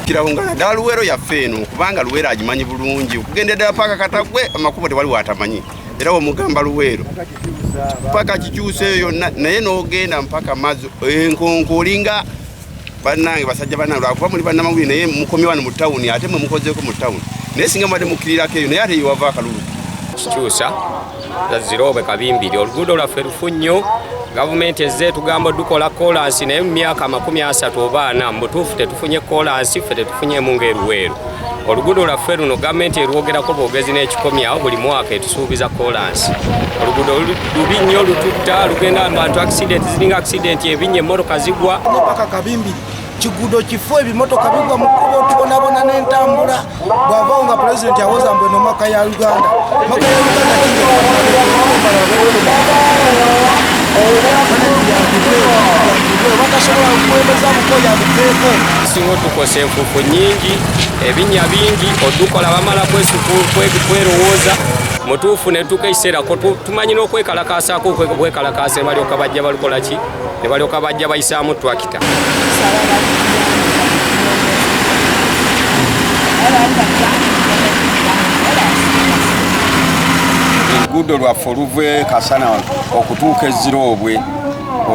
kirahungana ddala Luweero yaffe eno kubanga Luweero agimanyi bulungi okugenda ddala paka Katagwe amakubo tewali watamanyi era omugamba Luweero paka kikyuse yonna naye n'ogenda mpaka mazo enkonko olinga bannange basajja bannange lwakuba muli bannamawulire naye mukomye wano mu tawuni ate mwe mukozeeko mu tawuni naye singa mwadde mukirirako eyo naye ate yewava akalulu kikyusa zazirobe kabimbiri oluguudo lwaffe lufu nnyo gavumenti ezze tugamba dukola kolansi naye mu myaka 30 oba 40 mbutuufu tetufunye kolansi ffe tetufunyeemu ng'eruweero oluguudo lwaffe luno gavumenti erwogerako bwogezi n'ekikomyawo buli mwaka etusuubiza kolansi oluguudo lubi nnyo lututta lugenda abantu accident ziringa accident ebinnya emmotoka zigwa paka kabimbiri kigudo kifo ebimotoka bigwa mu kkubo tubonabona n'entambula bw'avaawo nga pulezidenti awoza mbwe no maka ya Uganda singa tukosa enfuufu nyingi ebinnya bingi odukola bamala kwerowooza mutuufu ne tukekiseerako tumanyi n'okwekalakaasaako okwekalakaasa ne balyoka bajja balukola ki ne balyoka bajja bayisaamu twakita oluguudo lwaffe oluve Kasana okutuuka Ezirobwe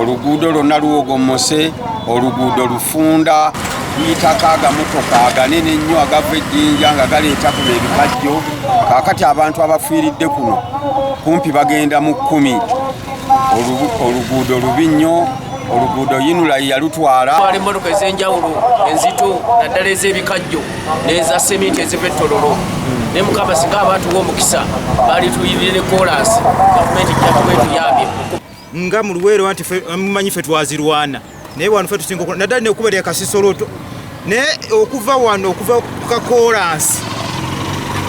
oluguudo lwonna luwogomose oluguudo lufunda luyitako agamotoka aganene nnyo agava ejjinja nga galeeta kuno ebikajjo kaakati abantu abafiiridde kuno kumpi bagenda mu 10 oluguudo lubi nnyo oluguudo yinula yalutwala emmotoka ez'enjawulo enzito naddala ez'ebikajjo n'eza sementi ez'epetrolo ne mukama singa abantu w'omukisa bali tuyirire ne kolansi gavumenti jjatubwetuyambye nga mu Luweero nti mumanyi ffe twazirwana naye wano ffe tusinga naddala ne okubeera kasisoloto naye okuva wano okuva ku kakolansi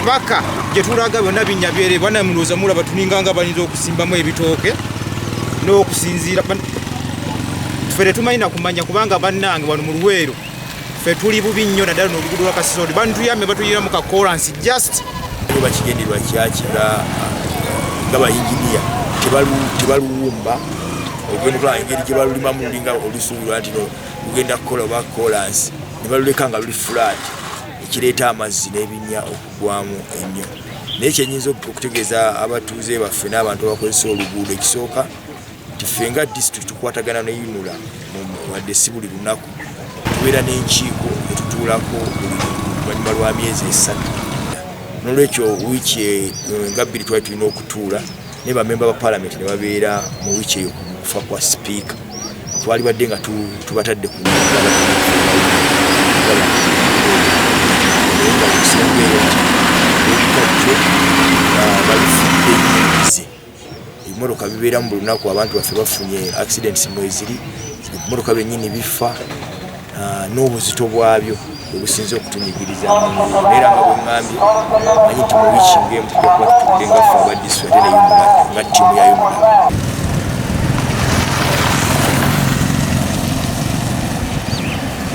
paka gye tulaga byonna binnya byere bana mulooza mulaba tuninga nga balinza okusimbamu ebitooke n'okusinziira ffe tetumanyi na kumanya kubanga bannange wano mu Luweero ffe tuli bubi nnyo naddala n'oluguudo lwa kasisoloto banituyambe batuyira mu kakolansi just bakigenderwa kyakira nga bayinginiya tebaluwumba ogenda okulaba engeri gye balulimamu lulinga olusuubirwa nti lugenda kukola oba kolansi ne baluleka nga luli fulaati ekireeta amazzi n'ebinnya okugwamu ennyo naye kyenyinza okutegeeza abatuuze baffe n'abantu abakozesa oluguudo ekisooka nti ffe nga disitulikiti tukwatagana ne yunula wadde si buli lunaku tubeera n'enkiiko etutuulako oluvannyuma lwa myezi 3 n'olwekyo wiiki nga 2 twali tulina okutuula ne bamemba ba paalamenti ne babeera mu wiiki eyo kufa kwa sipiika twali badde nga tubatadde ku balifudde nyingize ebimotoka bibeera mu buli lunaku abantu baffe bafunye accidents mweziri ebimotoka byennyini bifa n'obuzito bwabyo obusinze okutunyigiriza era nga bweŋŋambye manyi nti mu wiiki ng'emu tujja kuba tutudde nga ffe aba disitulikiti nga ttiimu ya yumula